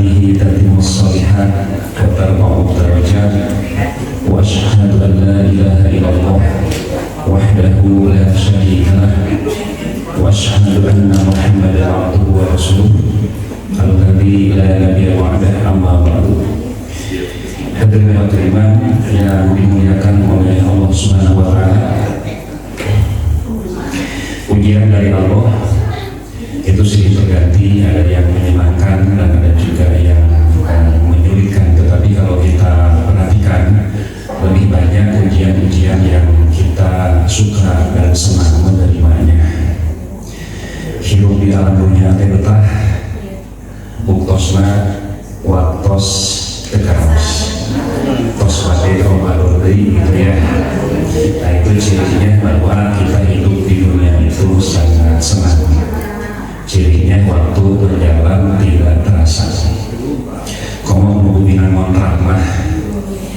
bihi tatimmus shalihat wa tarfa'ud darajat wa asyhadu an la ilaha illallah wahdahu la syarika lah wa asyhadu anna Muhammadan abduhu wa rasuluh alladzi la nabiyya ba'dahu amma ba'du. Hadirin wa hadirat yang dimuliakan oleh Allah Subhanahu wa taala. Pujian dari Allah itu silih berganti, ada yang menyenangkan dan ada juga yang menyulitkan. Tetapi kalau kita perhatikan, lebih banyak ujian-ujian yang kita suka dan senang menerimanya. Hidup di alam dunia teh betah, buktosna waktos tekaros, tos mati Ramadan gitu ya. Nah itu cirinya bahwa kita hidup di dunia itu sangat senang. Cirinya waktu berjalan tidak terasa. Komo menghubungan kontrak mah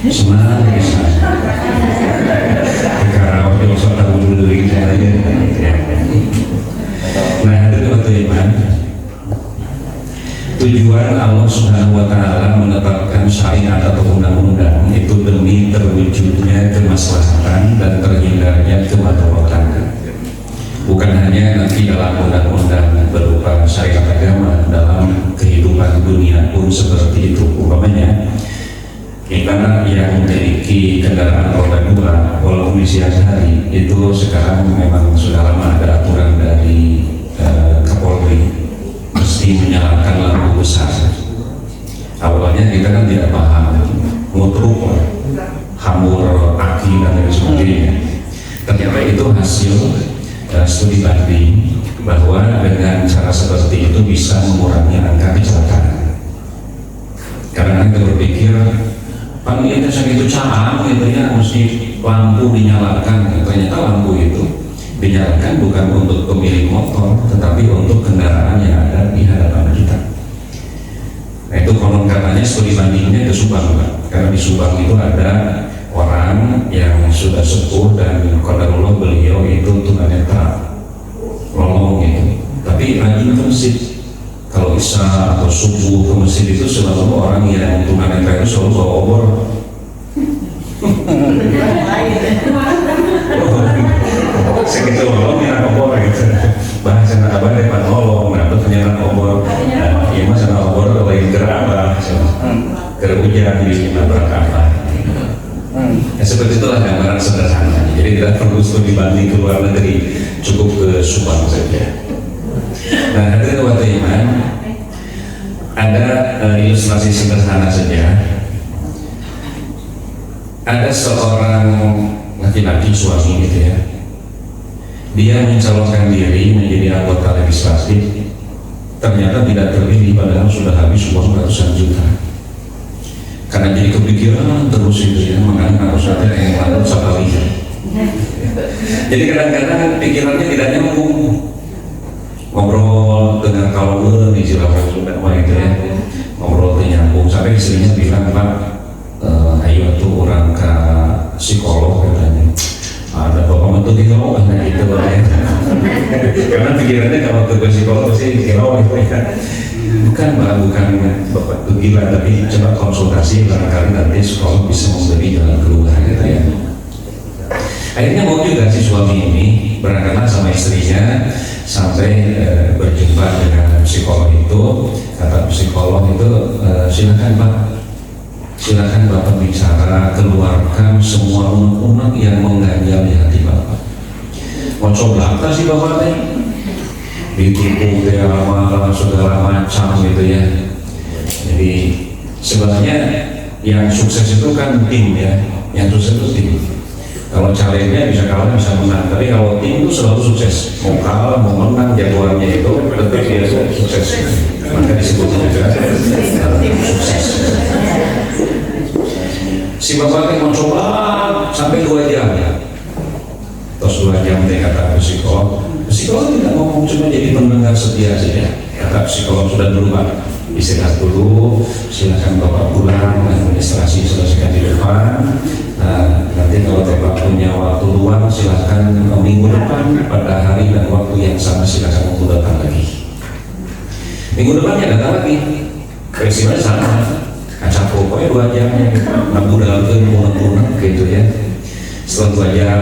senang bisa. Karena waktu itu tahu dulu gitu aja. Nah itu teman-teman, tujuan Allah Subhanahu wa taala menetapkan syariat atau undang-undang itu demi terwujudnya kemaslahatan dan terhindarnya kemadharatan. Bukan hanya nanti dalam undang-undang berupa syariat agama, dalam kehidupan dunia pun seperti itu. Umpamanya kita yang memiliki kendaraan roda 2 walaupun di siang hari itu sekarang memang sudah lama ada aturan dari Kapolri mesti menyalakan lampu besar. Awalnya kita kan tidak paham, mutruk, hamur aki dan lain sebagainya. Ternyata itu hasil studi banding bahwa dengan cara seperti itu bisa mengurangi angka kecelakaan. Karena kita berpikir, pan itu segitu caang gitu ya, mesti lampu dinyalakan. Ternyata lampu itu dinyalakan bukan untuk pemilik motor, tetapi untuk kendaraan yang ada di hadapan kita. Nah itu konon katanya studi bandingnya ke Subang, Pak. Karena di Subang itu ada orang yang sudah sepuh dan qadarullah beliau itu tunanetra, lolong gitu. Tapi rajin ke masjid. Kalau isya atau subuh ke masjid itu selalu orang yang tunanetra itu selalu bawa obor. Segitu lolong ya obor gitu. Bahasa anak abah depan lolong, nah ternyata obor. Iya mas anak obor lain gerak abah, gerak hujan di berkata. Ya seperti itulah gambaran sederhana. Jadi tidak perlu studi banding ke luar negeri, cukup ke Subang saja. Nah hadirin wa hadirat, ada ilustrasi sederhana saja. Ada seorang laki-laki suami gitu ya. Dia mencalonkan diri menjadi anggota legislatif, ternyata tidak terpilih padahal sudah habis uang ratusan juta. Karena jadi kepikiran terus itu ya, makanya harus ada yang lalu sekali. Jadi kadang-kadang pikirannya tidak nyambung. Ngobrol dengan kawan di Cilacap Sunda itu ya, ngobrol nyambung sampai istrinya bilang, Pak, ayo tuh orang ke psikolog katanya. Ada bapak mentu psikolog kan gitu ya. Karena pikirannya kalau ke psikolog sih psikolog itu ya. Bukan Pak, bukan bapak itu gila, tapi coba konsultasi barangkali nanti psikolog bisa memberi jalan keluar gitu ya. Akhirnya mau juga si suami ini berangkatlah sama istrinya sampai berjumpa dengan psikolog itu. Kata psikolog itu, silakan Pak, silakan Bapak bicara, keluarkan semua unek-unek yang mengganjal di hati Bapak. Mau coba apa sih Bapak teh? Ditipu dia lama segala macam gitu ya. Jadi sebenarnya yang sukses itu kan tim ya, yang sukses itu tim. Kalau calegnya bisa kalah bisa menang, tapi kalau tim itu selalu sukses. Mau kalah mau menang, jagoannya itu tetap dia sukses. Maka disebut juga tim sukses. Si bapak mau coba sampai 2 jam ya. Terus 2 jam dia kata psikolog tidak ngomong, cuma jadi pendengar setia saja. Kata psikolog sudah dulu Pak, istirahat dulu, silakan Bapak pulang, administrasi selesaikan di depan. Nah, nanti kalau Bapak punya waktu luang silakan minggu depan pada hari dan waktu yang sama silakan untuk datang lagi. Minggu depannya datang lagi. Prinsipnya sama, kaca pokoknya 2 jam, ngabudalkeun punak-punak gitu ya. Setelah 2 jam,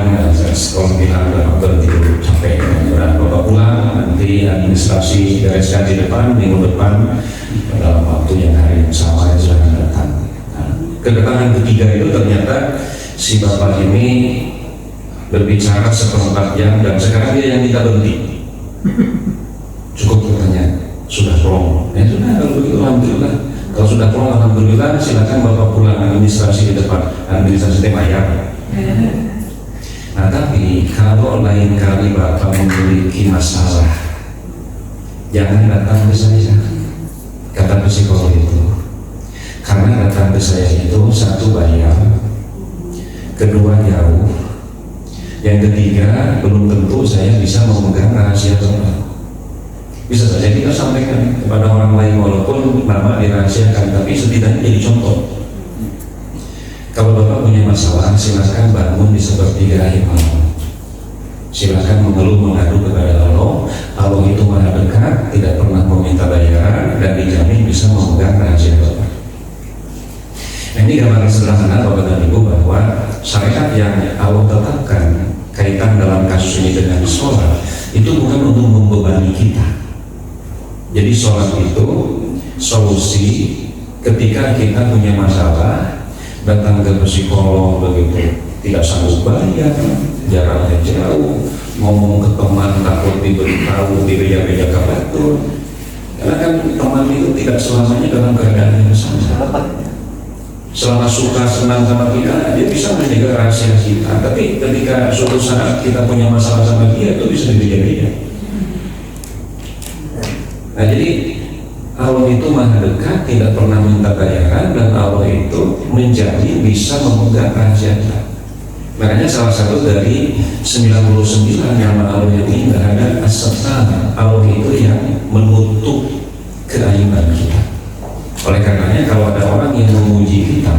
sekolah bilang udah berhenti dulu, capek. Udah bapak pulang, nanti administrasi bereskan di depan, minggu depan dalam waktu yang hari yang sama yang sudah datang. Nah, kedatangan ketiga itu ternyata si bapak ini berbicara 1/4 jam dan sekarang dia yang minta berhenti. Cukup katanya, sudah plong. Ya sudah, kalau begitu alhamdulillah. Kalau sudah plong alhamdulillah, silakan bapak pulang, administrasi di depan, administrasi bayar. Nah tapi kalau lain kali bapak memiliki masalah, jangan datang ke saya, kata psikolog itu. Karena datang ke saya itu 1 bayar, 2 jauh, yang ketiga belum tentu saya bisa memegang rahasia bapak. Bisa saja kita sampaikan kepada orang lain walaupun nama dirahasiakan, tapi setidaknya jadi contoh. Kalau bapak punya masalah, silakan bangun di sepertiga akhir malam. Silakan mengeluh mengadu kepada Allah. Allah itu maha dekat, tidak pernah meminta bayaran, dan dijamin bisa memegang rahasia bapak. Nah, ini gambaran sederhana bapak dan ibu bahwa syariat yang Allah tetapkan kaitan dalam kasus ini dengan sholat itu bukan untuk membebani kita. Jadi sholat itu solusi ketika kita punya masalah, datang ke psikolog begitu tidak sanggup bayar, jaraknya jauh, ngomong ke teman takut diberitahu, dibeja-beja ke batu. Karena kan teman itu tidak selamanya dalam keadaan yang sama. Selama suka senang sama kita, dia bisa menjaga rahasia kita. Tapi ketika suatu saat kita punya masalah sama dia, itu bisa dibeja-beja. Nah jadi Allah itu maha dekat, tidak pernah minta bayaran, dan Allah itu menjamin bisa memegang rahasia kita. Makanya salah satu dari 99 nama Allah yang indah ada As-Sattar. Allah itu yang menutup keaiban kita. Oleh karenanya kalau ada orang yang memuji kita,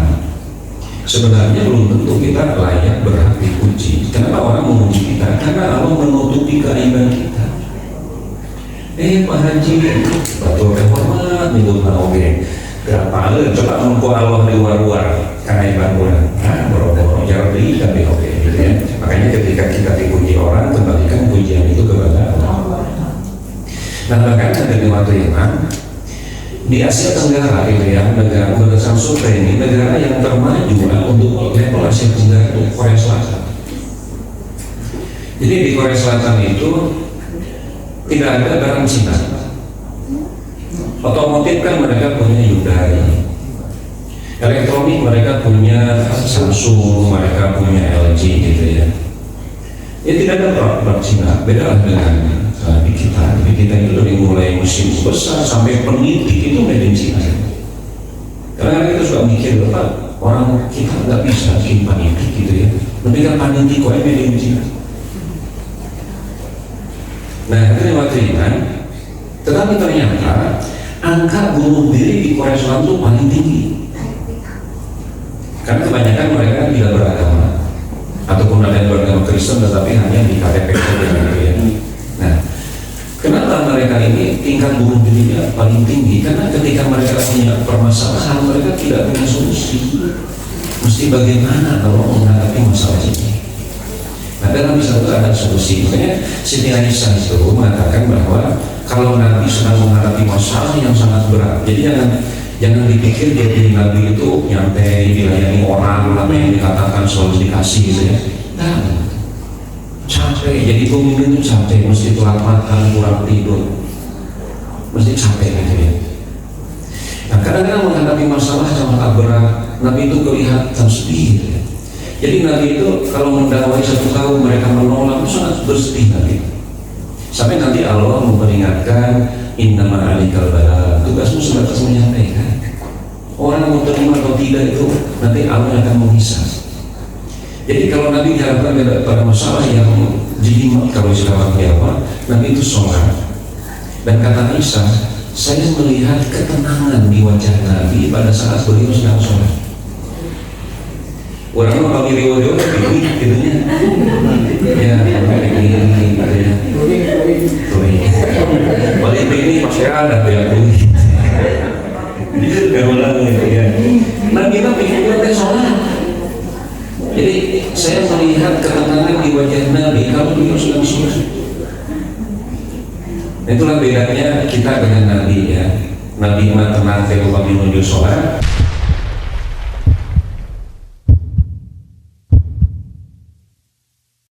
sebenarnya belum tentu kita layak berhak dipuji. Kenapa orang memuji kita? Karena Allah menutupi keaiban kita. Pak Haji, betul hormat minggu oke. Berapa le? Coba mengko Allah di luar-luar keaiban orang. Nah, boro-boro jarang beli tapi oke gitu ya. Makanya ketika kita dipuji orang, kembalikan pujian itu kepada Allah. Nah, bahkan ada di waktu Yaman di Asia Tenggara itu ya, negara berdasarkan survei ini negara yang termaju untuk level Asia Tenggara itu Korea Selatan. Jadi di Korea Selatan itu tidak ada barang Cina. Otomotif kan mereka punya Hyundai, elektronik mereka punya Samsung, mereka punya LG gitu ya. Ya tidak ada produk Cina, beda dengan di kita. Di kita itu dari mulai mesin besar sampai peneliti itu made in Cina. Karena kita suka mikir Pak, orang kita nggak bisa bikin peneliti gitu ya. Tapi kan peneliti kok made in Cina. Nah, itu waktu Iman. Tetapi ternyata angka bunuh diri di Korea Selatan itu paling tinggi. Karena kebanyakan mereka tidak beragama, ataupun ada yang beragama Kristen tetapi hanya di KTP saja gitu ya. Nah, kenapa mereka ini tingkat bunuh dirinya paling tinggi? Karena ketika mereka punya permasalahan, mereka tidak punya solusi. Mesti bagaimana kalau menghadapi masalah ini? Nah, dalam Islam itu ada solusi. Makanya Siti Aisyah itu mengatakan bahwa kalau Nabi sedang menghadapi masalah yang sangat berat, jadi jangan dipikir jadi Nabi itu nyantai, dilayani orang, apa yang dikatakan selalu dikasih gitu ya. Nah, capek. Jadi pemimpin itu capek, mesti telat makan, kurang tidur, mesti capek gitu ya. Nah, kadang-kadang menghadapi masalah yang sangat berat, Nabi itu kelihatan sedih gitu ya. Jadi Nabi itu kalau mendakwai satu kaum mereka menolak itu sangat bersedih Nabi. Sampai nanti Allah memperingatkan innama alikal balagh, tugasmu sebatas menyampaikan. Orang mau terima atau tidak itu nanti Allah akan menghisab. Jadi kalau Nabi diharapkan pada masalah yang jelimet, kalau istilah apa, Nabi itu sholat. Dan kata Aisyah, saya melihat ketenangan di wajah Nabi pada saat beliau sedang sholat. Orang mau kami riwayat ini gitunya, ya ini ya, balik ini pasti ada yang tuh. teh sholat. Jadi saya melihat ketenangan di wajah Nabi kalau beliau sedang sholat. Itulah bedanya kita dengan Nabi ya. Nabi mah tenang kalau menuju sholat.